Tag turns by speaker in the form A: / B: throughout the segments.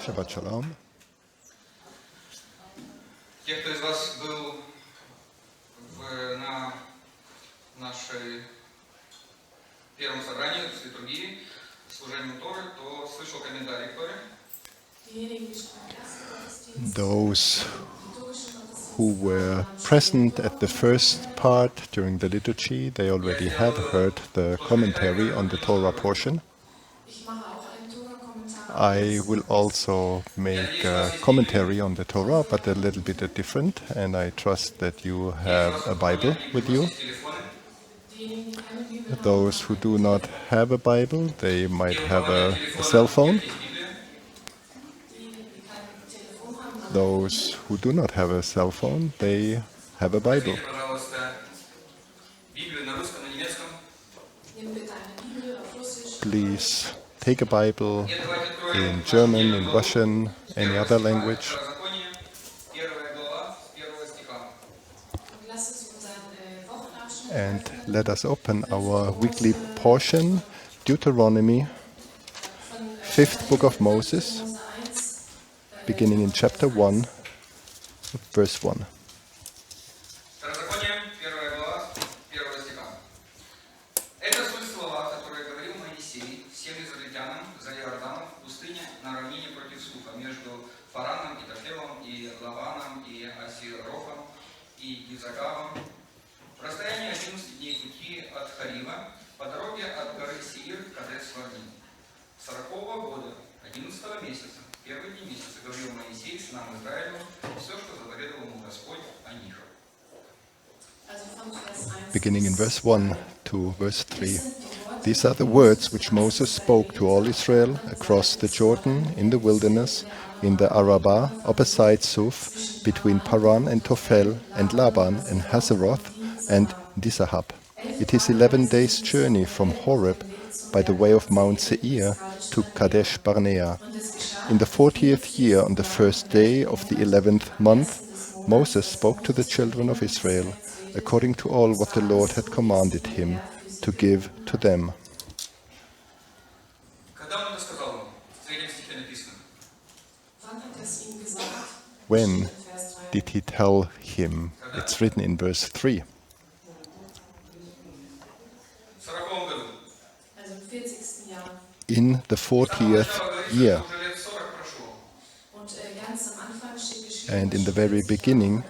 A: Shabbat Shalom.
B: Те, кто из вас был на нашей первом собрании с литургией, служением Торы, то слышал комментарий к Торе.
A: Those who were present at the first part during the liturgy, they already have heard the commentary on the Torah portion. I will also make a commentary on the Torah, but a little bit different, and I trust that you have a Bible with you. Those who do not have a Bible, they might have a cell phone. Those who do not have a cell phone, they have a Bible. Please take a Bible in German, in Russian, any other language. And let us open our weekly portion, Deuteronomy, 5th book of Moses, beginning in chapter 1, verse 1. Beginning in verse 1 to verse 3. These are the words which Moses spoke to all Israel across the Jordan, in the wilderness, in the Arabah, opposite Suf, between Paran and Tophel, and Laban, and Hazeroth, and Dizahab. It is 11 days' journey from Horeb by the way of Mount Seir to Kadesh Barnea. In the 40th year, on the first day of the 11th month, Moses spoke to the children of Israel, according to all what the Lord had commanded him to give to them. When did he tell him? It's written in verse 3. In the 40th year. And in the very beginning,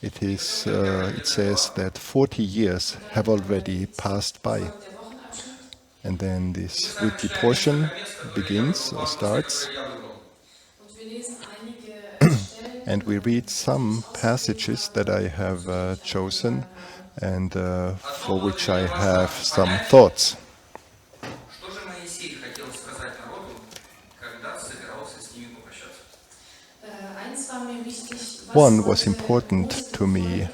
A: it says that 40 years have already passed by. And then this weekly portion begins or starts. And we read some passages that I have chosen and for which I have some thoughts. One was important to me.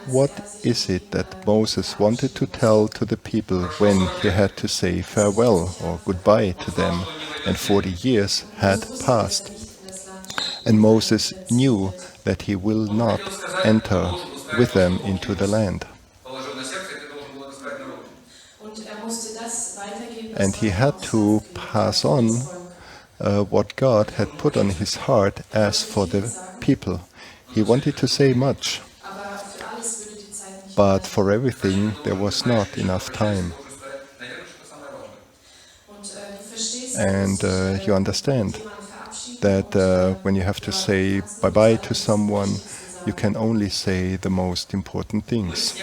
A: What is it that Moses wanted to tell to the people when he had to say farewell or goodbye to them, and 40 years had passed? And Moses knew that he will not enter with them into the land. And he had to pass on what God had put on his heart as for the people. He wanted to say much, but for everything there was not enough time. And you understand that when you have to say bye-bye to someone, you can only say the most important things.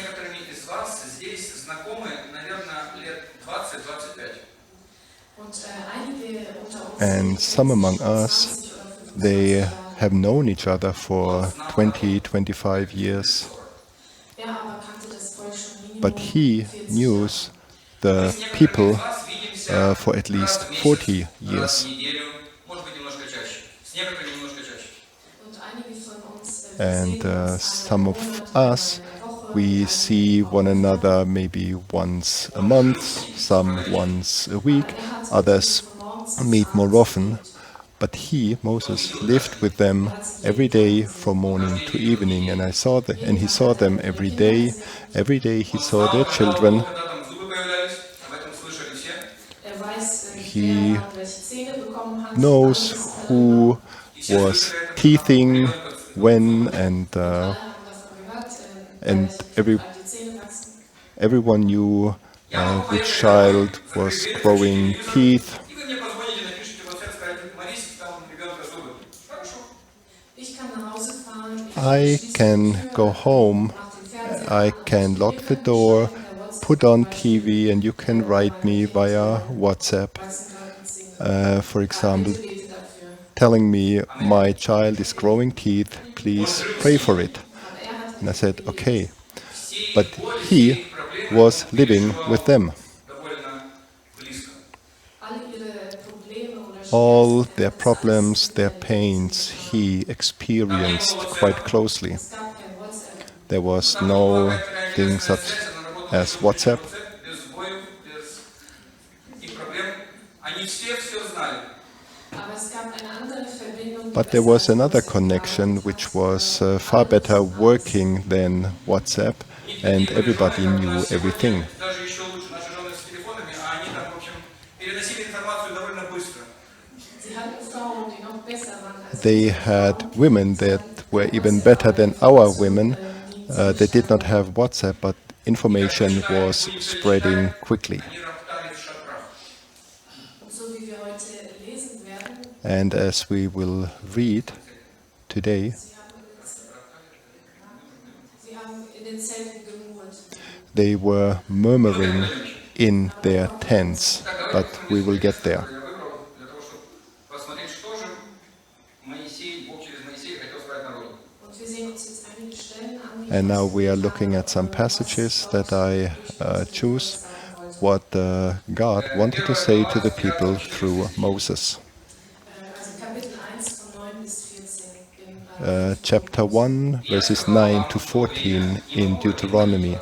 A: And some among us, they have known each other for 20, 25 years. But he knew the people for at least 40 years. And some of us, we see one another maybe once a month, some once a week, others meet more often. But he, Moses, lived with them every day from morning to evening, and he saw them every day. Every day he saw their children. He knows who was teething when, and everyone knew which child was growing teeth.
B: И вы мне позвоните, напишите в WhatsApp, скажете, Марис, там ребенка зубы. Хорошо.
A: I can go home, I can lock the door, put on TV, and you can write me via WhatsApp, for example, telling me my child is growing teeth, please pray for it. And I said, okay. But he was living with them. All their problems, their pains, he experienced quite closely. There was no thing such as WhatsApp. But there was another connection which was far better working than WhatsApp, and everybody knew everything. They had women that were even better than our women. They did not have WhatsApp, but information was spreading quickly. And as we will read today, they were murmuring in their tents, but we will get there. And now we are looking at some passages that I choose, what God wanted to say to the people through Moses. Chapter 1, verses 9 to 14 in Deuteronomy.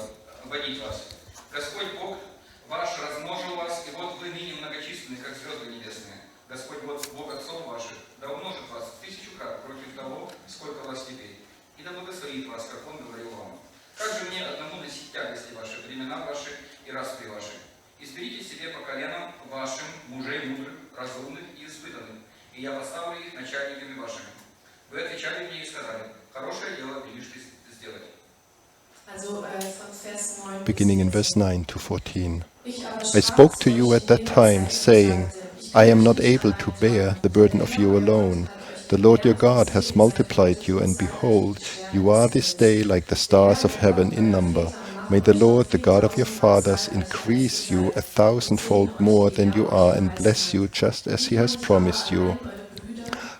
A: Beginning in verse 9 to 14. I spoke to you at that time, saying, I am not able to bear the burden of you alone. The Lord your God has multiplied you, and behold, you are this day like the stars of heaven in number. May the Lord, the God of your fathers, increase you 1,000-fold more than you are, and bless you just as he has promised you.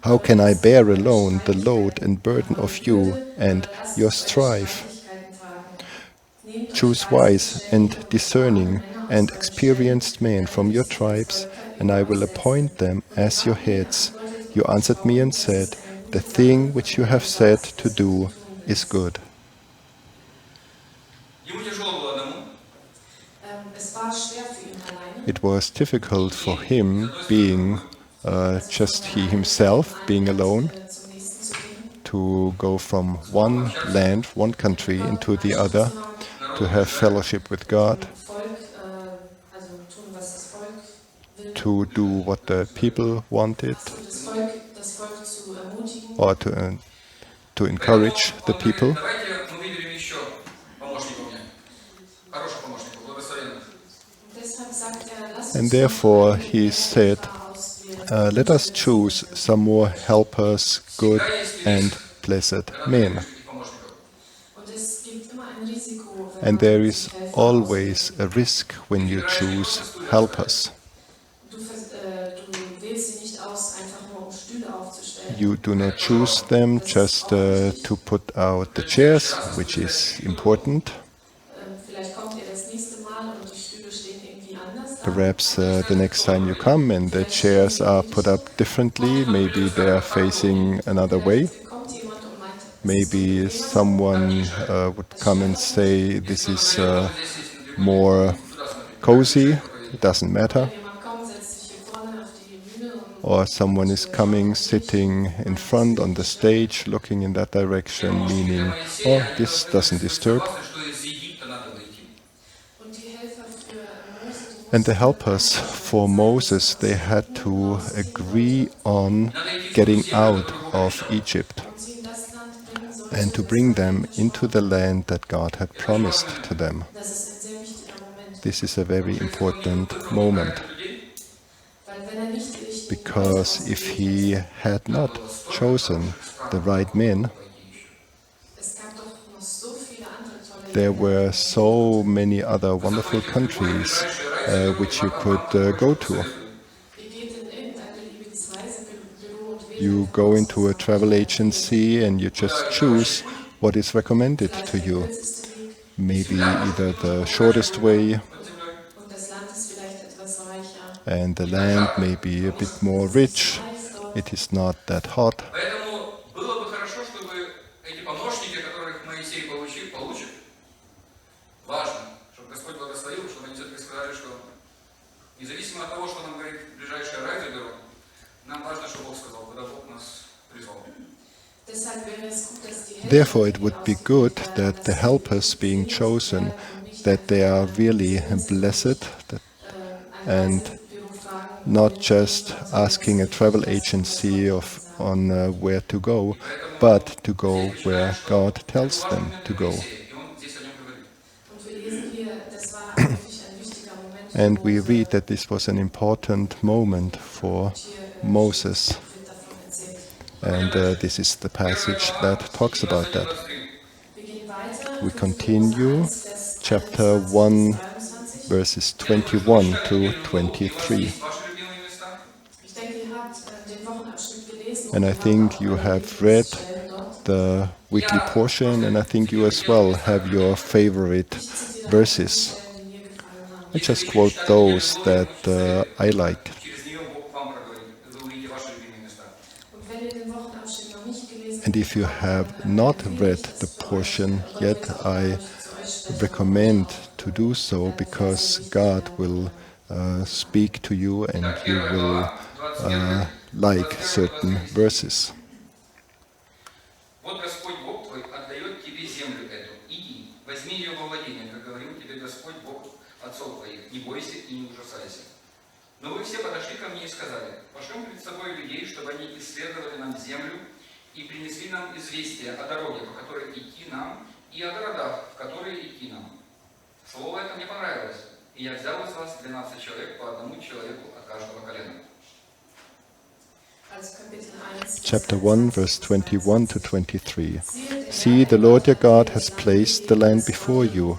A: How can I bear alone the load and burden of you and your strife? Choose wise and discerning and experienced men from your tribes, and I will appoint them as your heads. You answered me and said, the thing which you have said to do is good. It was difficult for him, being just he himself, being alone, to go from one land, one country into the other, to have fellowship with God, to do what the people wanted, or to encourage the people. And therefore he said, let us choose some more helpers, good and blessed men. And there is always a risk when you choose helpers. You do not choose them just to put out the chairs, which is important. Perhaps the next time you come and the chairs are put up differently, maybe they are facing another way. Maybe someone would come and say, this is more cozy, it doesn't matter. Or someone is coming, sitting in front on the stage, looking in that direction, meaning, oh, this doesn't disturb. And the helpers for Moses, they had to agree on getting out of Egypt and to bring them into the land that God had promised to them. This is a very important moment, because if he had not chosen the right men, there were so many other wonderful countries which you could go to. You go into a travel agency and you just choose what is recommended to you. Maybe either the shortest way, and the land may be a bit more rich, it is not that hot.
B: Поэтому было бы хорошо, чтобы эти помощники, которых Моисей получит, важно, чтобы Господь благословил, чтобы они все-таки сказали, что независимо от того, что нам говорит ближайшее радиобюро, нам важно, чтобы Бог сказал, куда Бог нас призвал.
A: Therefore, it would be good that the helpers being chosen, that they are really blessed, and not just asking a travel agency on where to go, but to go where God tells them to go. And we read that this was an important moment for Moses. And this is the passage that talks about that. We continue, chapter 1, verses 21 to 23. And I think you have read the weekly portion, and I think you as well have your favorite verses. I just quote those that I like. And if you have not read the portion yet, I recommend to do so, because God will speak to you and you will like certain verses.
B: Вот Господь Бог твой отдает тебе землю эту. Иди, возьми ее во владение, как говорил тебе Господь Бог отцов твоих. Не бойся и не ужасайся. Но вы все подошли ко мне и сказали: пошлем перед собой людей, чтобы они исследовали нам землю и принесли нам известие о дороге, по которой идти нам, и о городах, в которые идти нам. Слово это мне понравилось, и я взял из вас 12 человек, по одному человеку от каждого колена.
A: Chapter 1, verse 21 to 23. See, the Lord your God has placed the land before you.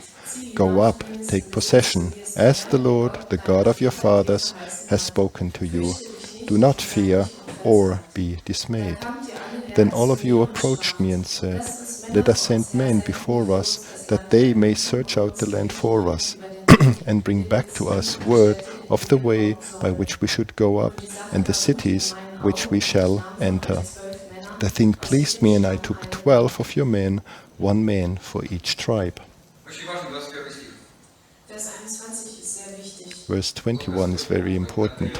A: Go up, take possession, as the Lord, the God of your fathers, has spoken to you. Do not fear or be dismayed. Then all of you approached me and said, let us send men before us, that they may search out the land for us, and bring back to us word of the way by which we should go up, and the cities which we shall enter. The thing pleased me, and I took 12 of your men, 1 man for each tribe. Verse 21 is very important.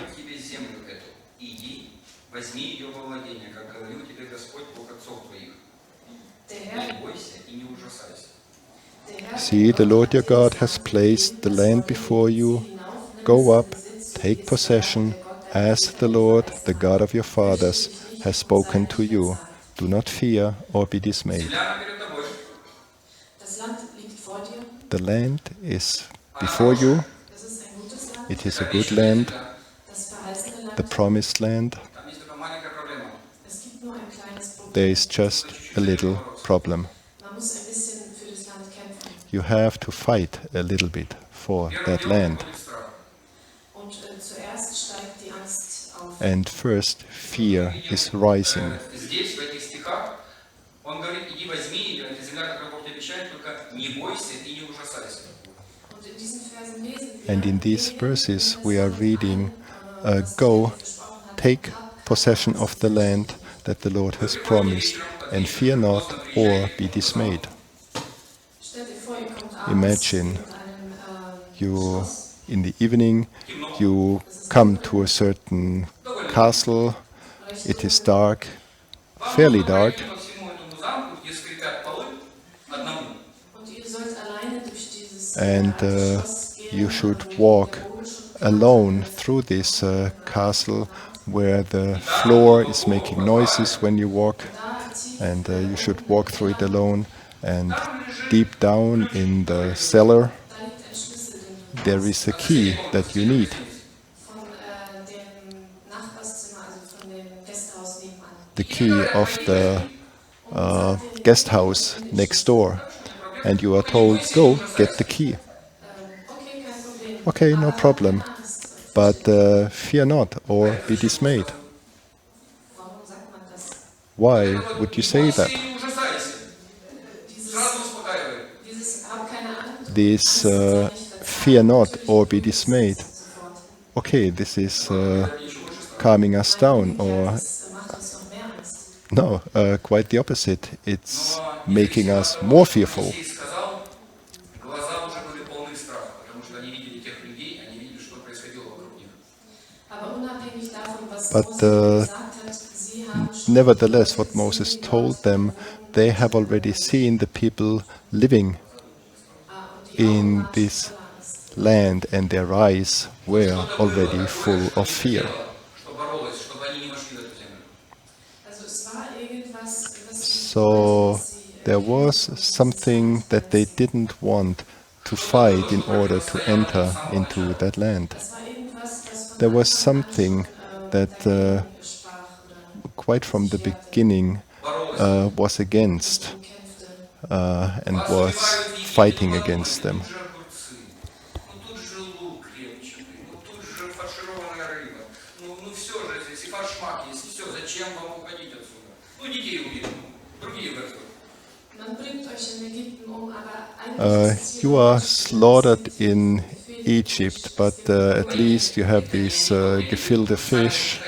A: See, the Lord your God has placed the land before you. Go up, take possession, as the Lord, the God of your fathers, has spoken to you. Do not fear or be dismayed. The land is before you. It is a good land, the promised land. There is just a little problem. You have to fight a little bit for that land. And first, fear is rising. And in these verses we are reading, go, take possession of the land that the Lord has promised, and fear not or be dismayed. Imagine you, in the evening, you come to a certain castle, it is dark, fairly dark, and you should walk alone through this castle where the floor is making noises when you walk, and you should walk through it alone. And deep down in the cellar, there is a key that you need. The key of the guest house next door. And you are told, go get the key. Okay, no problem. But fear not or be dismayed. Why would you say that? This fear not or be dismayed. Okay, this is calming us down, or no, quite the opposite. It's making us more fearful. But nevertheless, what Moses told them, they have already seen the people living in this land, and their eyes were already full of fear. So there was something that they didn't want to fight in order to enter into that land. There was something that quite from the beginning was against and was fighting against them. You are slaughtered in Egypt, but at least you have these gefilte fish.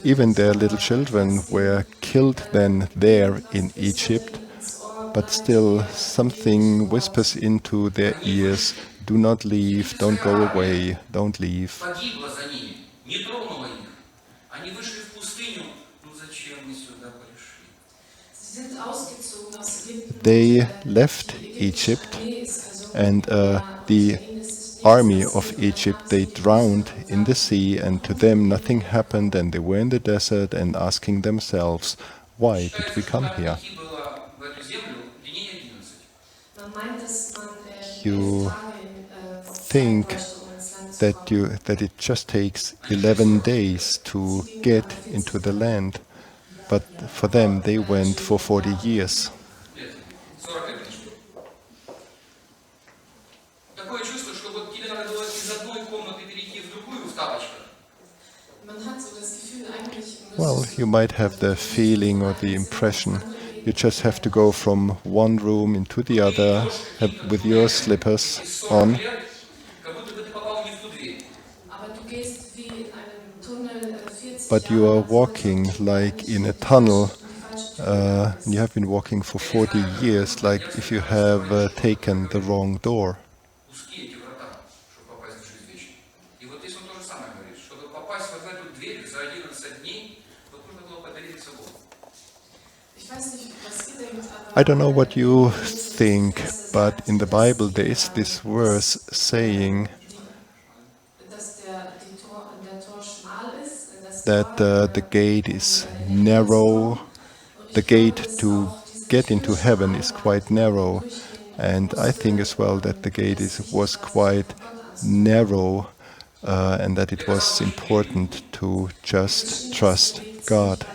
A: Even their little children were killed then there in Egypt, but still something whispers into their ears, do not leave, don't go away, don't leave. They left Egypt, and the army of Egypt, they drowned in the sea, and to them nothing happened, and they were in the desert and asking themselves, why did we come here? You think that it just takes 11 days to get into the land, but for them they went for 40 years. Well, you might have the feeling or the impression you just have to go from one room into the other with your slippers on. But you are walking like in a tunnel. You have been walking for 40 years, like if you have taken the wrong door. I don't know what you think, but in the Bible there is this verse saying that the gate is narrow, the gate to get into heaven is quite narrow, and I think as well that the gate was quite narrow, and that it was important to just trust God.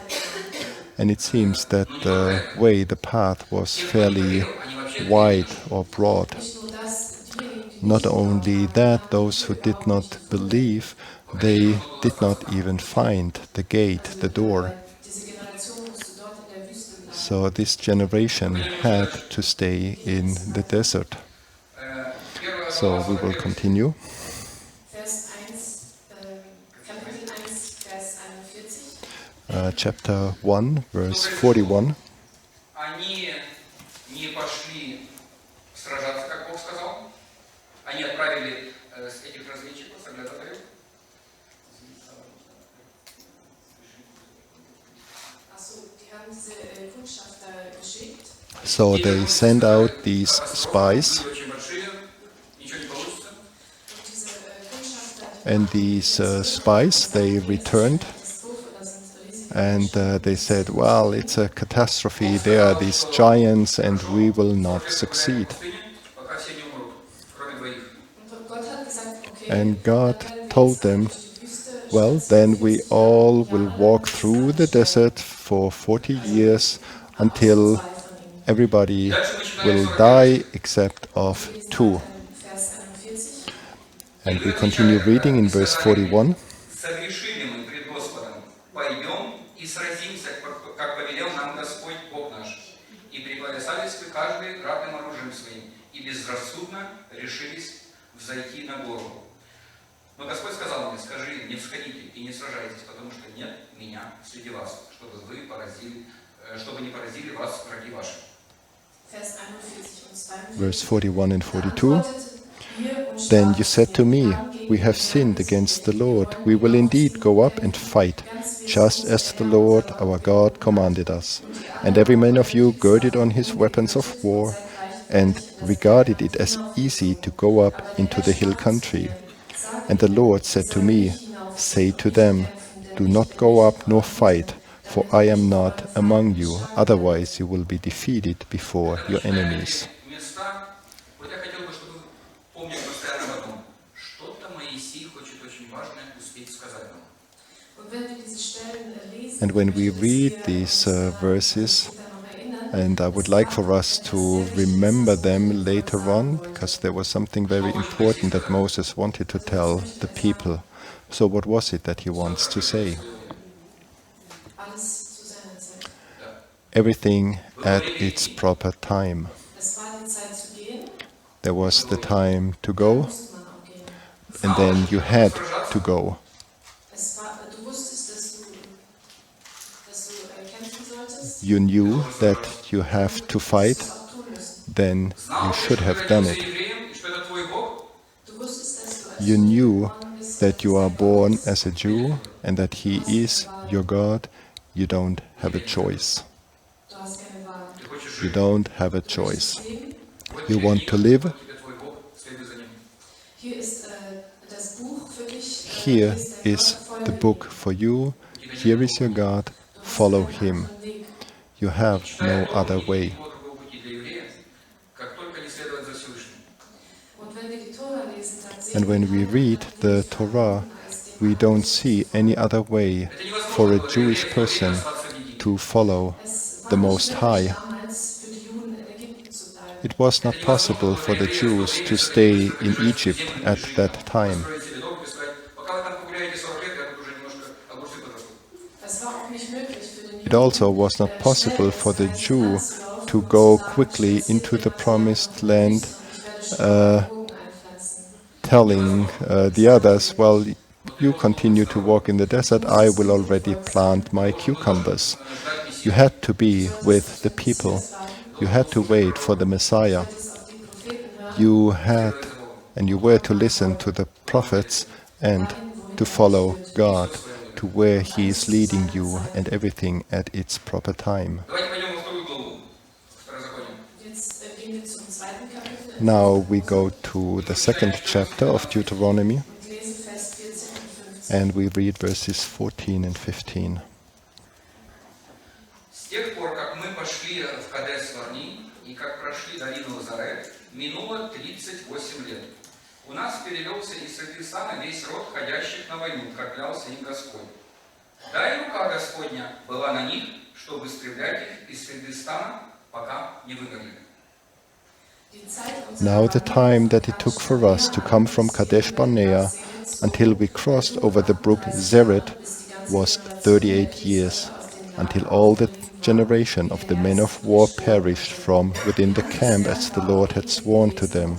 A: And it seems that the way, the path was fairly wide or broad. Not only that, those who did not believe, they did not even find the gate, the door. So this generation had to stay in the desert. So we will continue. Chapter 1, verse 41.
B: отправили с этих разведчиков, соглядатаев.
A: So they sent out these spies, and these spies, they returned, and they said, well, it's a catastrophe, there are these giants and we will not succeed. And God told them, well, then we all will walk through the desert for 40 years until everybody will die except of 2. And we continue reading in verse 41.
B: Но Господь сказал мне, скажи, не всходите и не сражайтесь, потому что нет меня среди вас, чтобы не поразили вас враги ваши.
A: Verse 41 and 42. Then you said to me, we have sinned against the Lord. We will indeed go up and fight, just as the Lord our God commanded us. And every man of you girded on his weapons of war and regarded it as easy to go up into the hill country. And the Lord said to me, say to them, do not go up nor fight, for I am not among you, otherwise you will be defeated before your enemies. And when we read these verses, and I would like for us to remember them later on, because there was something very important that Moses wanted to tell the people. So what was it that he wants to say? Everything at its proper time. There was the time to go, and then you had to go. You knew that you have to fight, then you should have done it. You knew that you are born as a Jew and that He is your God. You don't have a choice. You don't have a choice. You want to live? Here is the book for you. Here is your God. Follow Him. You have no other way. And when we read the Torah, we don't see any other way for a Jewish person to follow the Most High. It was not possible for the Jews to stay in Egypt at that time. It also was not possible for the Jew to go quickly into the promised land, telling the others, well, you continue to walk in the desert, I will already plant my cucumbers. You had to be with the people. You had to wait for the Messiah. You had and you were to listen to the prophets and to follow God to where He is leading you, and everything at its proper time. Now we go to the second chapter of Deuteronomy, and we read verses 14 and 15.
B: Минуло 38 лет. У нас перевелся из среды стана весь род ходящих на войну, как клялся им Господь. Да и рука Господня была на них, чтобы истреблять их из среды стана, пока не вымерли.
A: Now the time that it took for us to come from Kadesh Barnea until we crossed over the brook Zered was 38 years, until all the generation of the men of war perished from within the camp as the Lord had sworn to them.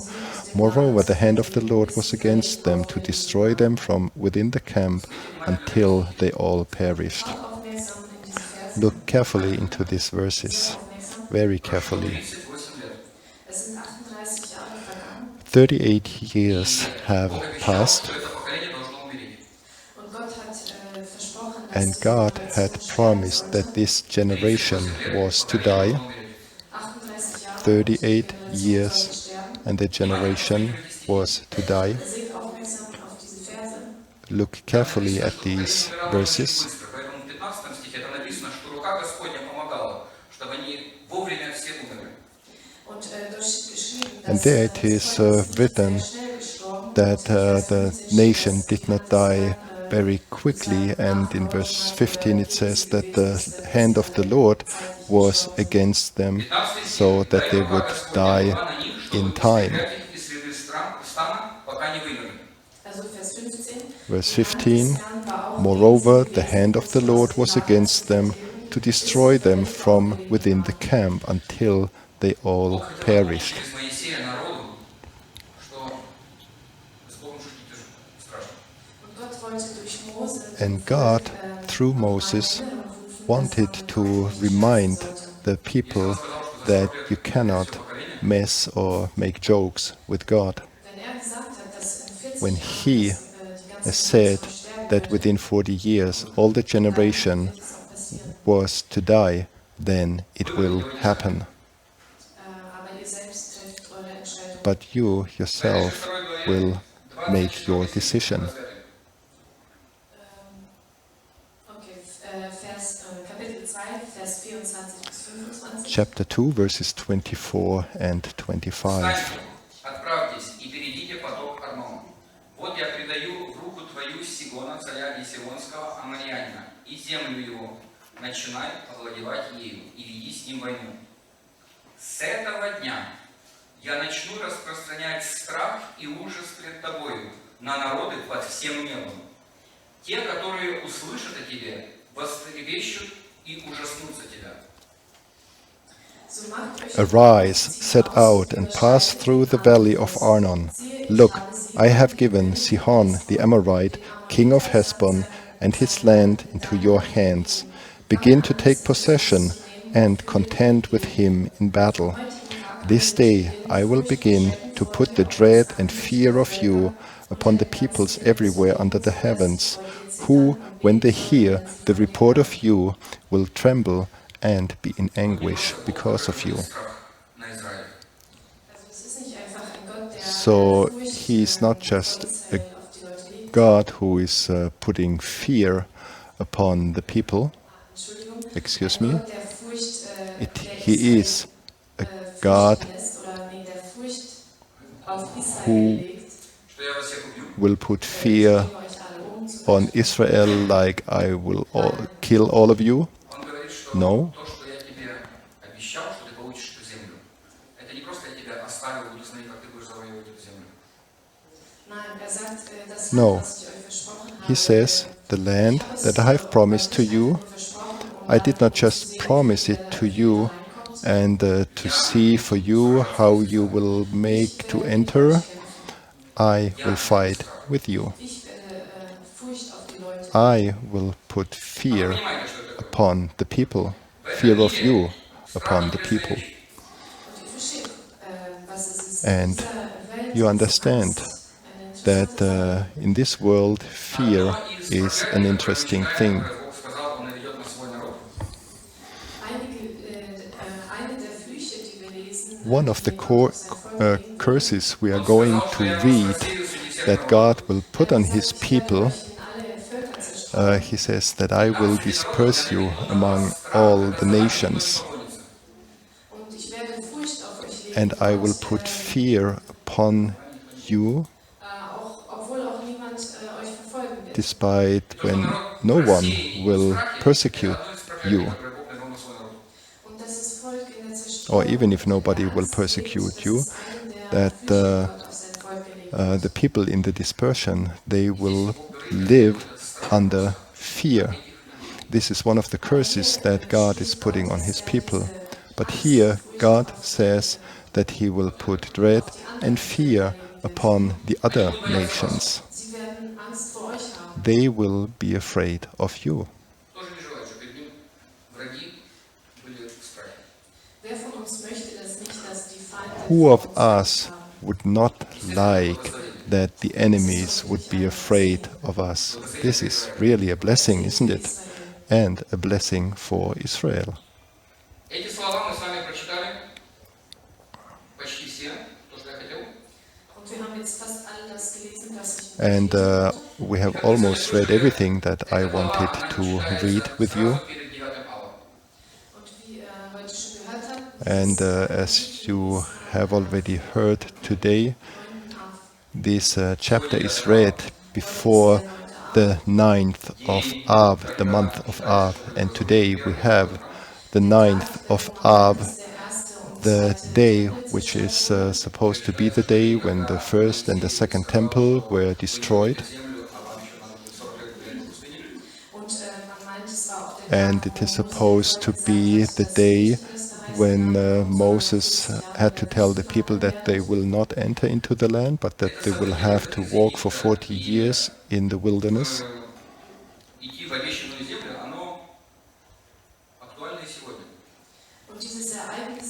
A: Moreover, the hand of the Lord was against them to destroy them from within the camp until they all perished. Look carefully into these verses, very carefully. 38 years have
B: Бог обещал,
A: passed,
B: что это поколение должно умереть.
A: and God had promised that this generation
B: 38 лет
A: was to
B: поколение
A: die.
B: должно умереть.
A: 38 years, and the generation was to die. Look carefully at
B: Что поколение
A: these
B: умирало очень
A: verses.
B: быстро, поэтому в 15 стихе там написано, что рука Господня помогала, чтобы они вовремя все умерли.
A: And there it is written that the nation did not die very quickly, and in verse 15 it says that the hand of the Lord was against them,
B: 15
A: so
B: стих.
A: that
B: Да, и
A: they
B: рука
A: would
B: Господня
A: die
B: была на них,
A: in
B: чтобы
A: time.
B: истреблять их из среды стана, пока не вымерли.
A: Verse 15, moreover, the hand of the Lord was against them to destroy them from within the camp until they all
B: Бог хотел напомнить
A: perished.
B: через Моисея народу, что с Богом шутить тоже страшно.
A: And God, through Moses, wanted to remind the people that you cannot mess or make jokes with God. When He has said that within 40 years all the generation was to die, then it will happen. But you yourself will make your decision. Chapter 2, verses 24 and 25.
B: Встаньте, отправьтесь и перейдите поток Арнон. Вот я предаю в руку твою Сигона, царя Есионского, Амарьянина, и землю его. Начинай овладевать ею и веди с ним войну. С этого дня я начну распространять страх и ужас пред тобою на народы под всем небом. Те, которые услышат о тебе, вострепещут и ужаснутся тебя.
A: Arise, set out, and pass through the valley of Arnon. Look, I have given Sihon the Amorite, king of Heshbon, and his land into your hands. Begin to take possession and contend with him in battle. This day I will begin to put the dread and fear of you upon the peoples everywhere under the heavens, who, when they hear the report of you, will tremble and be in anguish because of you. So he is not just a God who is putting fear upon the people. Excuse me. He is a God who will put fear on Israel like I will kill all of you. No. No. He says, the land that I have promised to you, I did not just promise it to you and to see for you how you will make to enter. I will fight with you. I will put fear upon the people, fear of you upon the people. And you understand that in this world, fear is an interesting thing. One of the curses we are going to read that God will put on his people, he says that I will disperse you among all the nations, and I will put fear upon you, despite when no one will persecute you. Or even if nobody will persecute you, that the people in the dispersion, they will live under fear. This is one of the curses that God is putting on his people. But here, God says that he will put dread and fear upon the other nations. They will be afraid of you. Who of us would not like that the enemies would be afraid of us. This is really a blessing, isn't it? And a blessing for Israel.
B: Эти слова мы с вами прочитали почти все, то, что я хотел.
A: And we have almost read everything that I wanted to read with you. And as you have already heard today, this chapter is read before the 9th of Av, the month of Av. And today we have the 9th of Av, the day which is supposed to be the day when the first and the second temple were destroyed. And it is supposed to be the day when Moses had to tell the people that they will not enter into the land, but that they will have to walk for 40 years in the wilderness.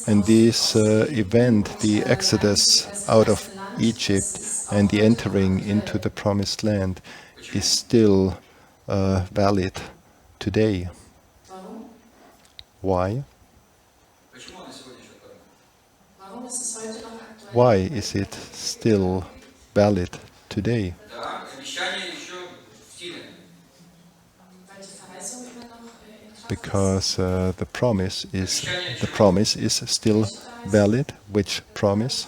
A: And this event, the Exodus out of Egypt and the entering into the Promised Land, is still valid today. Why? Why is it still valid today? Because the promise is still valid. Which promise?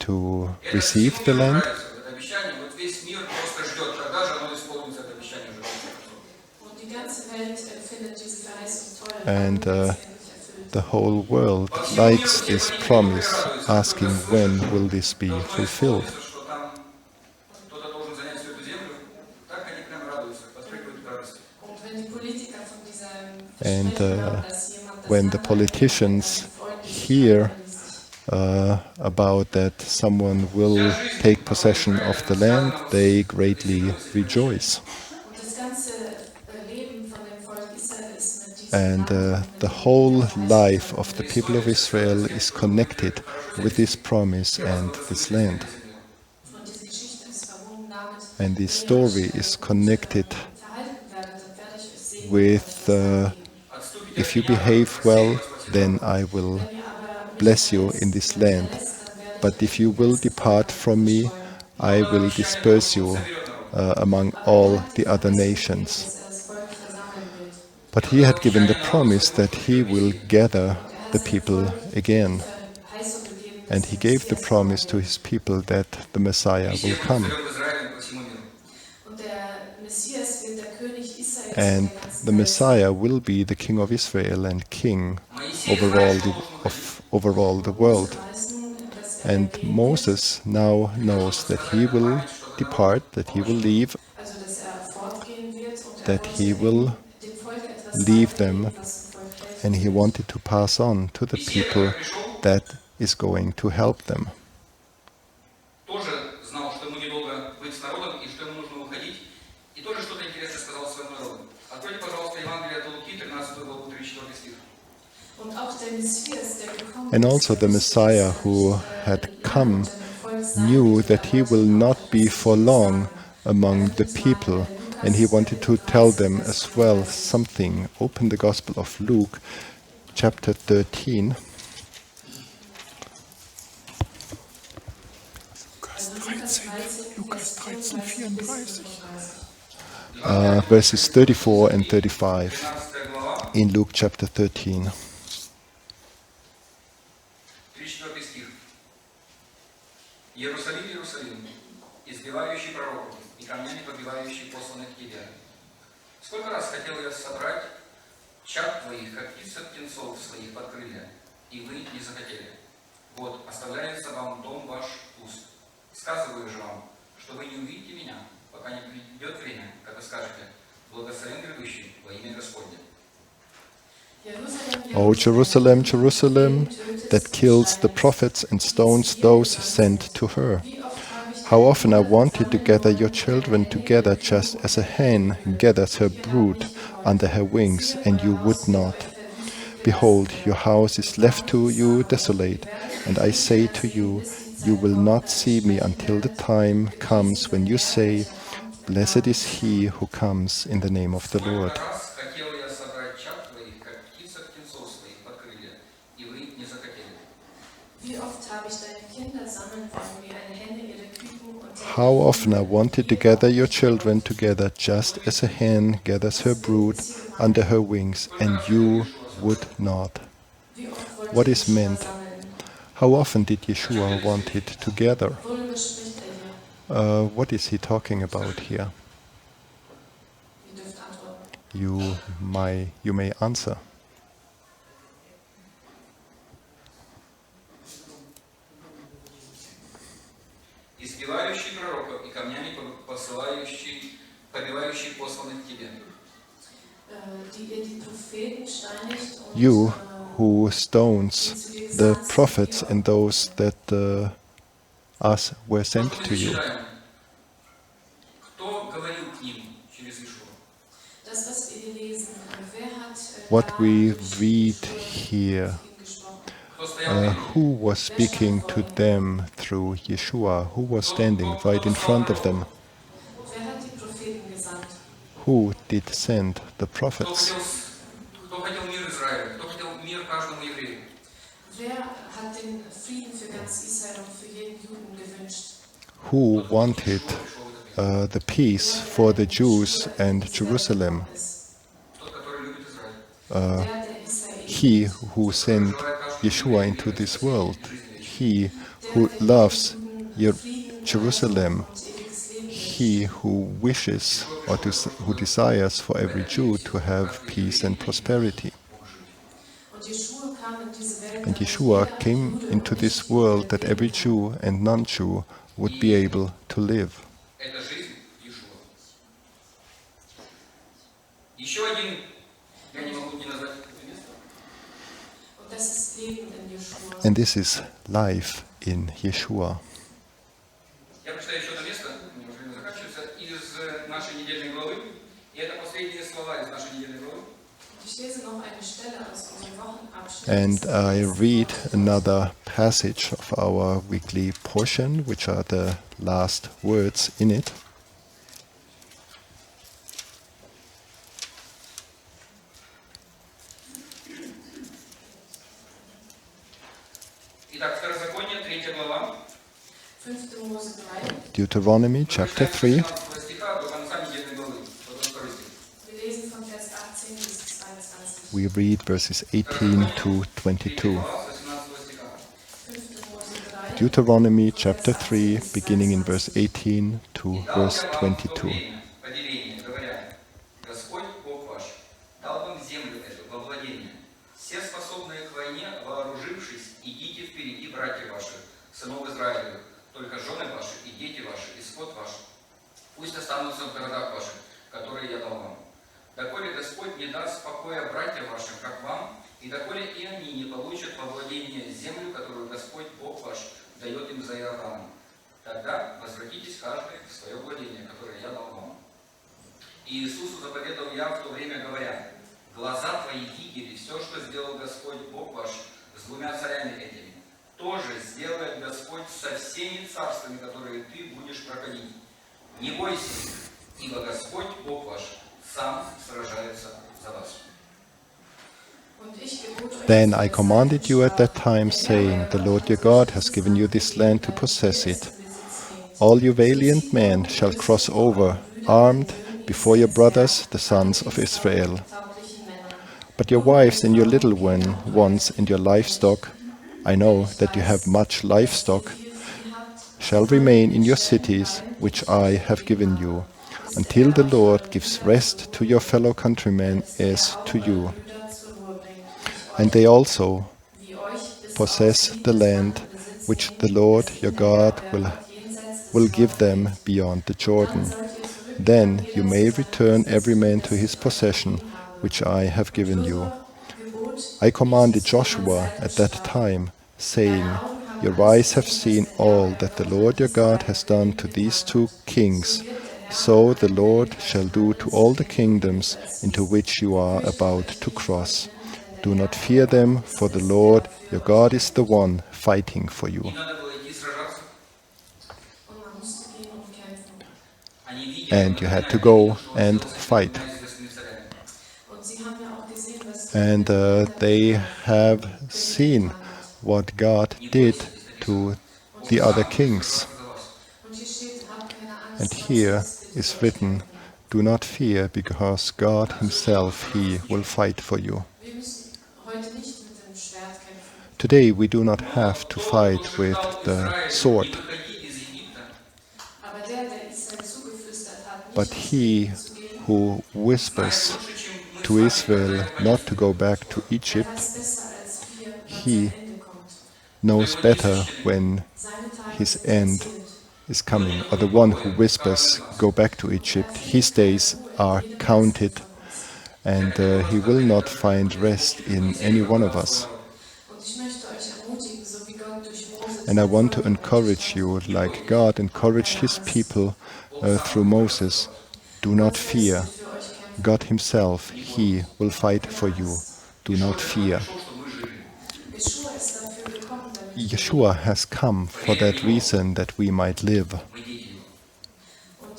A: To receive the land. And the whole world likes this promise, asking when will this be fulfilled. And when the politicians hear about that someone will take possession of the land, they greatly rejoice. And the whole life of the people of Israel is connected with this promise and this land. And this story is connected with if you behave well, then I will bless you in this land. But if you will depart from me, I will disperse you among all the other nations. But he had given the promise that he will gather the people again. And he gave the promise to his people that the Messiah will come. And the Messiah will be the King of Israel and King over all the world. And Moses now knows that he will depart, that he will leave, that he will leave them, and he wanted to pass on to the people that is going to help them. And also the Messiah who had come knew that he will not be for long among the people, and he wanted to tell them as well something. Open the Gospel of Luke, chapter 13. Verses 34 and 35 in Luke chapter 13.
B: Иерусалим, Иерусалим, избивающий пророков и камнями побивающий посланных к тебе. Сколько раз хотел я собрать чад твоих, как птиц от птенцов своих под крылья, и вы не захотели. Вот, оставляется вам дом ваш пуст. Сказываю же вам, что вы не увидите меня, пока не придет время, когда скажете: благословен грядущий во имя Господне.
A: O Jerusalem, Jerusalem, that kills the prophets and stones those sent to her. How often I wanted to gather your children together just as a hen gathers her brood under her wings, and you would not. Behold, your house is left to you desolate, and I say to you, you will not see me until the time comes when you say, Blessed is he who comes in the name of the Lord.
B: Сколько раз хотел я собрать чад твоих, как птица птенцов своих под крылья, и вы не захотели.
C: Wie oft habe ich deine Kinder sammeln wollen, wie eine Henne ihre Küken und der
A: How often I wanted to gather your children together, just as a hen gathers her brood under her wings, and you would not.
C: Wie oft wollte
A: What is
C: Yeshua
A: meant?
C: sammeln?
A: How often did Yeshua want it together?
C: Worüber spricht hier?
A: What is he talking about here?
C: Ihr dürft antworten.
A: You may answer.
B: Избивающий пророков и камнями побивающий посланных тебе.
C: Die ihr die Propheten steinigt und
A: You who stones the prophets and those that were sent to you.
B: Кто говорил к ним через Ишуа?
C: das, was wir hier lesen, wer hat
A: What
C: da
A: we
C: durch
A: read
C: Yeshua
A: here,
C: mit ihm gesprochen?
B: Кто стоял перед ним?
A: who was speaking to them through Yeshua? Who was standing right in front of them?
C: Wer hat die Propheten gesandt?
A: Who did send the
B: Кто
A: prophets?
B: хотел мир Израилю? Кто хотел мир каждому еврею?
C: Wer hat den Frieden für ganz Israel und für jeden Juden gewünscht?
A: Who wanted the peace for the Jews and Jerusalem?
B: Тот, который любит Израиль.
C: Der Israel.
A: He who sent Yeshua into this world, he who loves Jerusalem, he who wishes or who desires for every Jew to have peace and prosperity. And Yeshua came into this world that every Jew and non-Jew would be able to live.
B: Это жизнь Ишуа. Еще один, я не могу не назвать это место.
C: Und das ist Leben in Yeshua.
A: And this is life in Yeshua.
B: Я прочитаю еще одно место, мне уже время заканчивается, из нашей недельной главы. И это последние слова из нашей недельной главы.
C: Ich lese noch eine Stelle aus unserem Wochenabschnitt.
A: And I read another passage of our weekly portion, which are the last words in it.
B: Итак, Второзаконие, 3 глава.
C: 5. Mose 3.
A: Deuteronomy chapter 3.
B: 18 стиха до конца недельной главы, до 22 стих.
C: Wir lesen von Vers 18 bis 22.
A: We read verses 18 to 22.
C: 5. Mose 3.
A: Deuteronomy chapter 3, beginning in verse 18 to verse 22.
B: Повеление, говоря, Господь Бог ваш дал вам землю эту во владение. Все способные к войне, вооружившись, идите впереди братьев ваших, сынов Израилевых, только жены ваши и дети ваши, и скот ваш. Пусть останутся в городах ваших, которые я дал вам. Доколе Господь не даст покоя братьям вашим, как вам, и доколе и они не получат во владение землю, которую Господь Бог ваш дает им за Иорданом. Тогда возвратитесь каждый в свое владение, которое я дал вам. И Иисусу заповедал я в то время, говоря, глаза твои видели все, что сделал Господь Бог ваш с двумя царями этими. Тоже сделает Господь со всеми царствами, которые ты будешь проходить. Не бойся, ибо Господь Бог ваш сам сражается за вас.
A: Then I commanded you at that time, saying, The Lord your God has given you this land to possess it. All you valiant men shall cross over, armed, before your brothers, the sons of Israel. But your wives and your little ones and your livestock, I know that you have much livestock, shall remain in your cities, which I have given you, until the Lord gives rest to your fellow countrymen as to you. And they also possess the land which the Lord your God will give them beyond the Jordan. Then you may return every man to his possession, which I have given you. I commanded Joshua at that time, saying, Your eyes have seen all that the Lord your God has done to these two kings. So the Lord shall do to all the kingdoms into which you are about to cross. Do not fear them, for the Lord your God is the one fighting for you.
B: Им надо было идти сражаться.
C: Und man musste gehen und kämpfen.
B: Они видели,
A: And you had to go and fight.
C: Und sie haben ja auch gesehen, was
A: And they have seen what God did to the other kings.
C: Und hier steht, habt keine Angst,
A: And
C: Gott
A: here
C: selbst wird
A: is
C: für euch
A: written,
C: kämpfen.
A: do not fear, because God himself, he will fight for you.
C: Wir müssen heute nicht mit dem Schwert kämpfen.
A: Today we do not have to fight with the sword,
C: Aber der Israel zugeflüstert hat,
A: but
C: nicht
A: he
C: zu gehen,
A: who whispers to Israel not to go back to Egypt,
C: weiß besser als wir, wann
A: he
C: sein Ende kommt.
A: knows better when
C: Seine Tage
A: his
C: sind
A: end
C: erzählt.
A: is coming. Or the one who whispers, go back to Egypt, his days are counted, and he will not find rest in any one of us.
C: Und ich möchte euch ermutigen, so wie Gott durch Mose
A: And I
C: sein
A: want to
C: Volk
A: encourage you, like God encouraged his people through Moses, do not fear.
C: für euch kämpfen.
A: God himself, he will fight for you. Do not fear.
C: Yeshua ist dafür gekommen, damit wir
A: Yeshua has come for that reason, that we might live.
C: und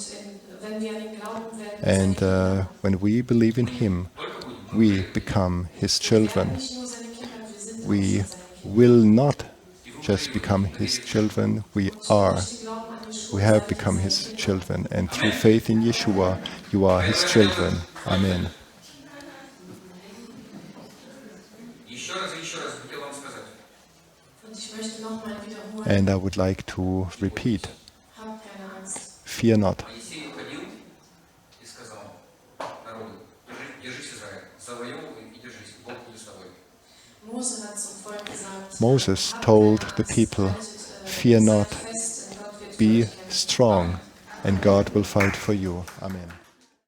C: wenn wir an ihn glauben, werden wir
A: And
C: seine Kinder.
A: when we believe in him, we become his children.
C: Nicht nur seine Kinder, wir sind auch
A: We
C: schon seine Kinder.
A: will not just become his children, we are.
C: Durch den Glauben an Yeshua
A: We have
C: seid ihr
A: become
C: seine
A: his
C: Kinder.
A: children, and through faith in Yeshua, you are his children. Amen.
B: Еще раз хотел вам сказать.
C: Und ich möchte nochmal wiederholen,
A: And I would like to repeat,
C: habt keine Angst.
A: fear not.
B: Моисей уходил и сказал народу, держись, Израиль, завоевывай и держись, Бог будет с тобой.
C: Mose hat zum Volk gesagt,
A: Moses
C: habt
A: told
C: keine
A: the
C: Angst,
A: people,
C: haltet,
A: fear not,
C: seid fest, denn Gott wird für
A: be
C: euch kämpfen.
A: strong, and God will fight for you. Amen.